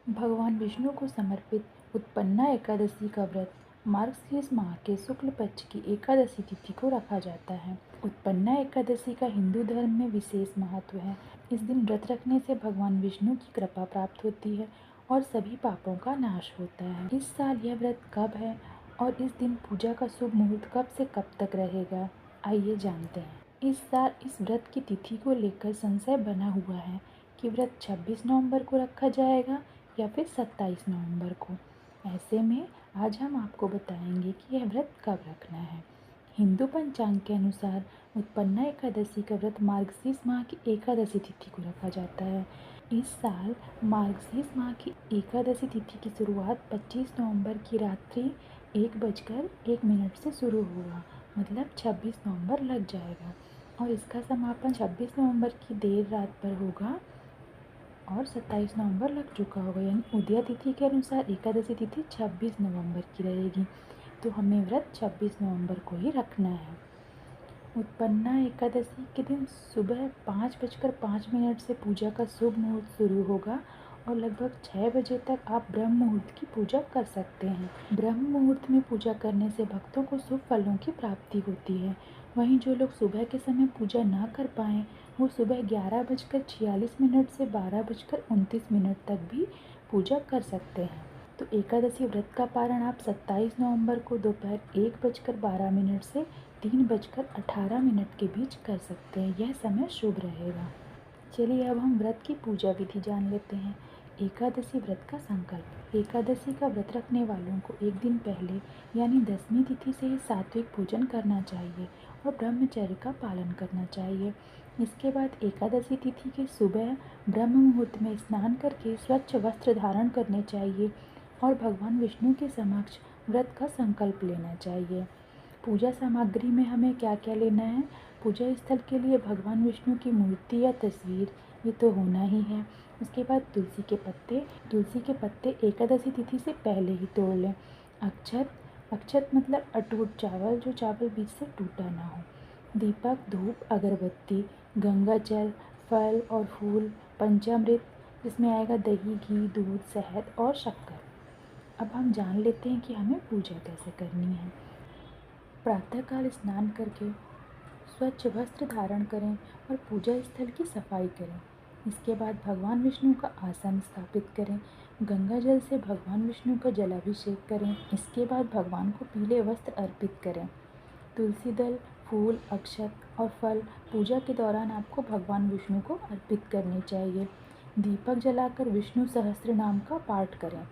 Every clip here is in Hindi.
भगवान विष्णु को समर्पित उत्पन्ना एकादशी का व्रत मार्गशीर्ष माह के शुक्ल पक्ष की एकादशी तिथि को रखा जाता है। उत्पन्ना एकादशी का हिंदू धर्म में विशेष महत्व है। इस दिन व्रत रखने से भगवान विष्णु की कृपा प्राप्त होती है और सभी पापों का नाश होता है। इस साल यह व्रत कब है और इस दिन पूजा का शुभ मुहूर्त कब से कब तक रहेगा, आइए जानते हैं। इस साल इस व्रत की तिथि को लेकर संशय बना हुआ है कि व्रत 26 नवंबर को रखा जाएगा या फिर 27 नवंबर को। ऐसे में आज हम आपको बताएंगे कि यह व्रत कब रखना है। हिंदू पंचांग के अनुसार उत्पन्ना एकादशी का व्रत मार्गशीर्ष माह की एकादशी तिथि को रखा जाता है। इस साल मार्गशीर्ष माह की एकादशी तिथि की शुरुआत 25 नवंबर की रात्रि 1:01 से शुरू होगा, मतलब 26 नवंबर लग जाएगा और इसका समापन 26 नवंबर की देर रात पर होगा और 27 नवंबर लग चुका होगा। यानी उदय तिथि के अनुसार एकादशी तिथि 26 नवंबर की रहेगी, तो हमें व्रत 26 नवंबर को ही रखना है। उत्पन्ना एकादशी के दिन सुबह 5:05 से पूजा का शुभ मुहूर्त शुरू होगा और लगभग 6 बजे तक आप ब्रह्म मुहूर्त की पूजा कर सकते हैं। ब्रह्म मुहूर्त में पूजा करने से भक्तों को शुभ फलों की प्राप्ति होती है। वहीं जो लोग सुबह के समय पूजा ना कर पाएँ वो सुबह 11:46 से 12:29 तक भी पूजा कर सकते हैं। तो एकादशी व्रत का पारण आप 27 नवंबर को दोपहर 1:12 से 3:18 के बीच कर सकते हैं। यह समय शुभ रहेगा। चलिए अब हम व्रत की पूजा विधि जान लेते हैं। एकादशी व्रत का संकल्प। एकादशी का व्रत रखने वालों को एक दिन पहले यानी 10वीं तिथि से ही सात्विक भोजन करना चाहिए और ब्रह्मचर्य का पालन करना चाहिए। इसके बाद एकादशी तिथि के सुबह ब्रह्म मुहूर्त में स्नान करके स्वच्छ वस्त्र धारण करने चाहिए और भगवान विष्णु के समक्ष व्रत का संकल्प लेना चाहिए। पूजा सामग्री में हमें क्या क्या लेना है। पूजा स्थल के लिए भगवान विष्णु की मूर्ति या तस्वीर ये तो होना ही है। उसके बाद तुलसी के पत्ते एकादशी तिथि से पहले ही तोड़ लें। अक्षत मतलब अटूट चावल, जो चावल बीच से टूटा ना हो। दीपक, धूप, अगरबत्ती, गंगा जल, फल और फूल, पंचामृत जिसमें आएगा दही, घी, दूध, शहद और शक्कर। अब हम जान लेते हैं कि हमें पूजा कैसे करनी है। प्रातःकाल स्नान करके स्वच्छ वस्त्र धारण करें और पूजा स्थल की सफाई करें। इसके बाद भगवान विष्णु का आसन स्थापित करें। गंगा जल से भगवान विष्णु का जलाभिषेक करें। इसके बाद भगवान को पीले वस्त्र अर्पित करें। तुलसी दल, फूल, अक्षत और फल पूजा के दौरान आपको भगवान विष्णु को अर्पित करने चाहिए। दीपक जलाकर विष्णु सहस्त्र नाम का पाठ करें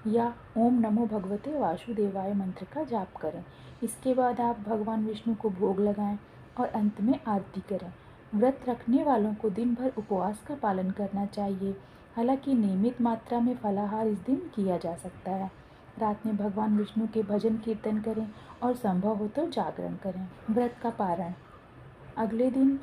या ओम नमो भगवते वासुदेवाय मंत्र का जाप करें। इसके बाद आप भगवान विष्णु को भोग लगाएं और अंत में आरती करें। व्रत रखने वालों को दिन भर उपवास का पालन करना चाहिए। हालांकि नियमित मात्रा में फलाहार इस दिन किया जा सकता है। रात में भगवान विष्णु के भजन कीर्तन करें और संभव हो तो जागरण करें। व्रत का पारण। अगले दिन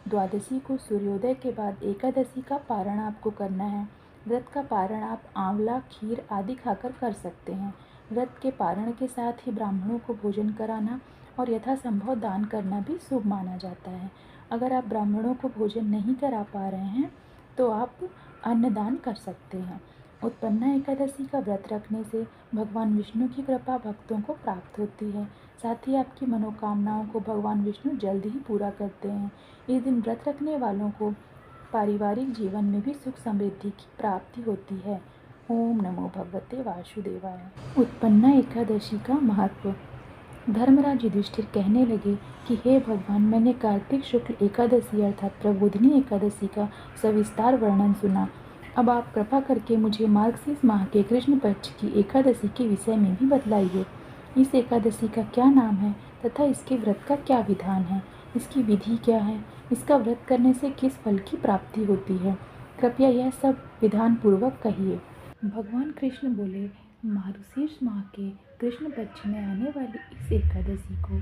द्वादशी को सूर्योदय के बाद एकादशी का पारण आपको करना है। व्रत का पारण आप आंवला, खीर आदि खाकर कर सकते हैं। व्रत के पारण के साथ ही ब्राह्मणों को भोजन कराना और यथासंभव दान करना भी शुभ माना जाता है। अगर आप ब्राह्मणों को भोजन नहीं करा पा रहे हैं तो आप अन्नदान कर सकते हैं। उत्पन्ना एकादशी का व्रत रखने से भगवान विष्णु की कृपा भक्तों को प्राप्त होती है। साथ ही आपकी मनोकामनाओं को भगवान विष्णु जल्द ही पूरा करते हैं। इस दिन व्रत रखने वालों को पारिवारिक जीवन में भी सुख समृद्धि की प्राप्ति होती है। ओम नमो भगवते वासुदेवाय। उत्पन्ना एकादशी का महत्व। धर्मराज युधिष्ठिर कहने लगे कि हे भगवान, मैंने कार्तिक शुक्ल एकादशी अर्थात प्रबोधिनी एकादशी का सविस्तार वर्णन सुना। अब आप कृपा करके मुझे मार्गशीर्ष माह के कृष्ण पक्ष की एकादशी के विषय में भी बतलाइए। इस एकादशी का क्या नाम है तथा इसके व्रत का क्या विधान है, इसकी विधि क्या है, इसका व्रत करने से किस फल की प्राप्ति होती है। कृपया यह सब विधान पूर्वक कहिए। भगवान कृष्ण बोले, मार्गशीर्ष माह के कृष्ण पक्ष में आने वाली इस एकादशी को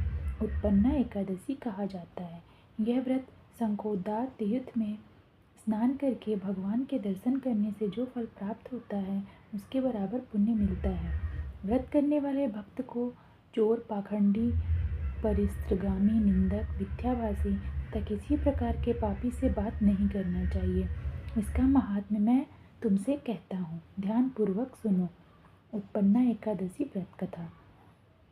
उत्पन्ना एकादशी कहा जाता है। यह व्रत शंखोद्धार तीर्थ में स्नान करके भगवान के दर्शन करने से जो फल प्राप्त होता है उसके बराबर पुण्य मिलता है। व्रत करने वाले भक्त को चोर, पाखंडी, परिस्त्रगामी, निंदक, मिथ्याभाषी तथा किसी प्रकार के पापी से बात नहीं करना चाहिए। इसका महात्म्य मैं तुमसे कहता हूँ, ध्यानपूर्वक सुनो। उत्पन्ना एकादशी व्रत कथा।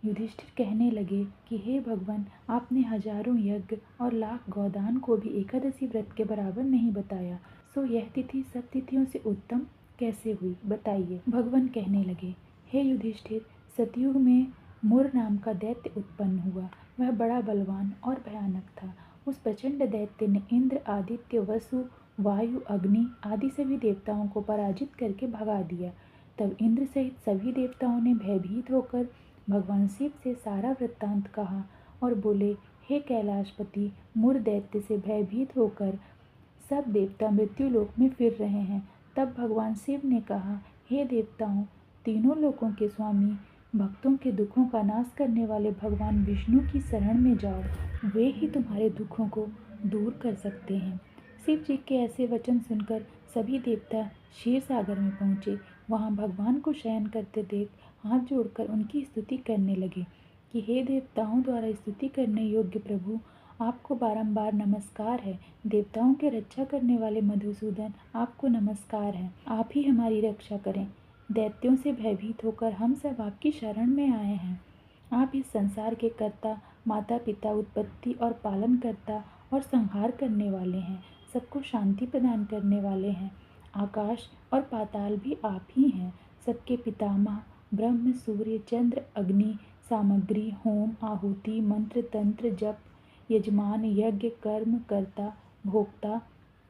युधिष्ठिर कहने लगे कि हे भगवान, आपने हजारों यज्ञ और लाख गोदान को भी एकादशी व्रत के बराबर नहीं बताया, सो यह तिथि सब तिथियों से उत्तम कैसे हुई, बताइए। भगवान कहने लगे, हे युधिष्ठिर, सतयुग में मुर नाम का दैत्य उत्पन्न हुआ। वह बड़ा बलवान और भयानक था। उस प्रचंड दैत्य ने इंद्र, आदित्य, वसु, वायु, अग्नि आदि सभी देवताओं को पराजित करके भगा दिया। तब इंद्र सहित सभी देवताओं ने भयभीत होकर भगवान शिव से सारा वृत्तांत कहा और बोले, हे कैलाशपति, मुर दैत्य से भयभीत होकर सब देवता मृत्युलोक में फिर रहे हैं। तब भगवान शिव ने कहा, हे देवताओं, तीनों लोकों के स्वामी, भक्तों के दुखों का नाश करने वाले भगवान विष्णु की शरण में जाओ, वे ही तुम्हारे दुखों को दूर कर सकते हैं। शिव जी के ऐसे वचन सुनकर सभी देवता क्षीर सागर में पहुँचे। वहाँ भगवान को शयन करते देख हाथ जोड़कर उनकी स्तुति करने लगे कि हे देवताओं द्वारा स्तुति करने योग्य प्रभु, आपको बारंबार नमस्कार है। देवताओं के रक्षा करने वाले मधुसूदन, आपको नमस्कार है। आप ही हमारी रक्षा करें। दैत्यों से भयभीत होकर हम सब आपकी शरण में आए हैं। आप इस संसार के कर्ता, माता पिता, उत्पत्ति और पालन करता और संहार करने वाले हैं। सबको शांति प्रदान करने वाले हैं। आकाश और पाताल भी आप ही हैं। सबके पितामह ब्रह्म, सूर्य, चंद्र, अग्नि, सामग्री, होम, आहुति, मंत्र, तंत्र, जप, यजमान, यज्ञ, कर्म, कर्ता, भोक्ता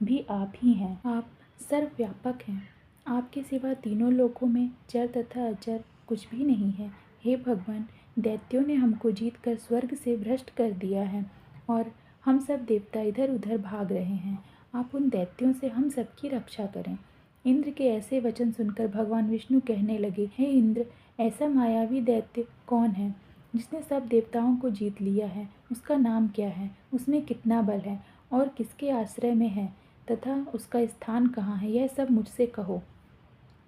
भी आप ही हैं। आप सर्वव्यापक हैं। आपके सिवा तीनों लोकों में चर तथा अचर कुछ भी नहीं है। हे भगवान, दैत्यों ने हमको जीतकर स्वर्ग से भ्रष्ट कर दिया है और हम सब देवता इधर उधर भाग रहे हैं। आप उन दैत्यों से हम सबकी रक्षा करें। इंद्र के ऐसे वचन सुनकर भगवान विष्णु कहने लगे, हे इंद्र, ऐसा मायावी दैत्य कौन है जिसने सब देवताओं को जीत लिया है? उसका नाम क्या है? उसमें कितना बल है और किसके आश्रय में है तथा उसका स्थान कहाँ है? यह सब मुझसे कहो।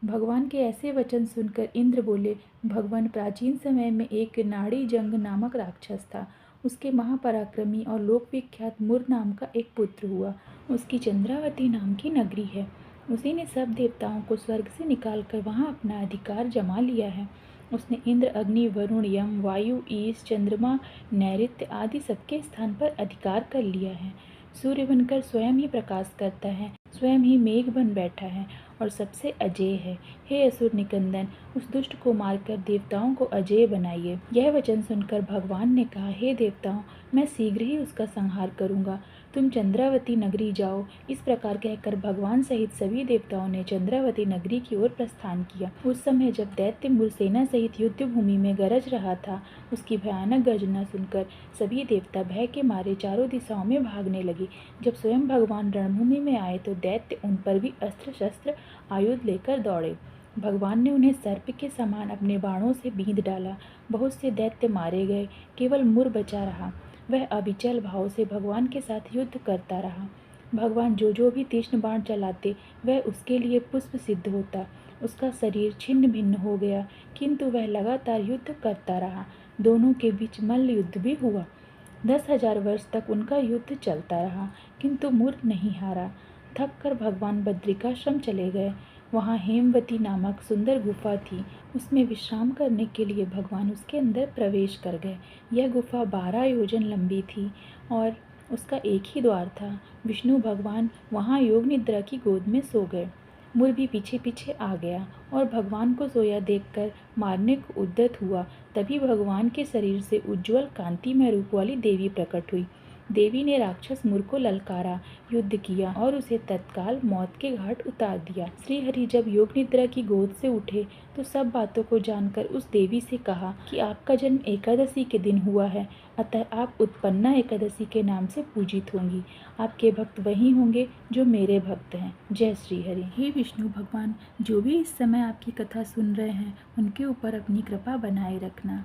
भगवान के ऐसे वचन सुनकर इंद्र बोले, भगवान, प्राचीन समय में एक नाड़ी जंग नामक राक्षस था। उसके महापराक्रमी और लोक विख्यात मुर नाम का एक पुत्र हुआ। उसकी चंद्रावती नाम की नगरी है। उसी ने सब देवताओं को स्वर्ग से निकालकर वहाँ अपना अधिकार जमा लिया है। उसने इंद्र, अग्नि, वरुण, यम, वायु, ईश, चंद्रमा, नैऋत्य आदि सबके स्थान पर अधिकार कर लिया है। सूर्य बनकर स्वयं ही प्रकाश करता है, स्वयं ही मेघ बन बैठा है और सबसे अजेय है। हे असुर निकंदन, उस दुष्ट को मारकर देवताओं को अजेय बनाइए। यह वचन सुनकर भगवान ने कहा, हे देवताओं, मैं शीघ्र ही उसका संहार करूंगा। तुम चंद्रावती नगरी जाओ। इस प्रकार कहकर भगवान सहित सभी देवताओं ने चंद्रावती नगरी की ओर प्रस्थान किया। उस समय जब दैत्य मुर सेना सहित युद्ध भूमि में गरज रहा था, उसकी भयानक गर्जना सुनकर सभी देवता भय के मारे चारों दिशाओं में भागने लगे। जब स्वयं भगवान रणभूमि में आए तो दैत्य उन पर भी अस्त्र शस्त्र आयुध लेकर दौड़े। भगवान ने उन्हें सर्प के समान अपने बाणों से बींध डाला। बहुत से दैत्य मारे गए, केवल मुर बचा रहा। वह अविचल भाव से भगवान के साथ युद्ध करता रहा। भगवान जो भी तीक्ष्ण बाण चलाते, वह उसके लिए पुष्प सिद्ध होता। उसका शरीर छिन्न भिन्न हो गया, किंतु वह लगातार युद्ध करता रहा। दोनों के बीच मल्ल युद्ध भी हुआ। 10,000 वर्ष तक उनका युद्ध चलता रहा, किंतु मुर नहीं हारा। थक कर भगवान बद्रिकाश्रम चले गए। वहाँ हेमवती नामक सुंदर गुफा थी। उसमें विश्राम करने के लिए भगवान उसके अंदर प्रवेश कर गए। यह गुफा 12 योजन लंबी थी और उसका एक ही द्वार था। विष्णु भगवान वहाँ योग निद्रा की गोद में सो गए। मुर भी पीछे पीछे आ गया और भगवान को सोया देखकर मारने को उद्यत हुआ। तभी भगवान के शरीर से उज्ज्वल कांतिमय रूप वाली देवी प्रकट हुई। देवी ने राक्षस मुर को ललकारा, युद्ध किया और उसे तत्काल मौत के घाट उतार दिया। श्री हरि जब योग निद्रा की गोद से उठे तो सब बातों को जानकर उस देवी से कहा कि आपका जन्म एकादशी के दिन हुआ है, अतः आप उत्पन्ना एकादशी के नाम से पूजित होंगी। आपके भक्त वही होंगे जो मेरे भक्त हैं। जय श्री हरि। हे विष्णु भगवान, जो भी इस समय आपकी कथा सुन रहे हैं, उनके ऊपर अपनी कृपा बनाए रखना।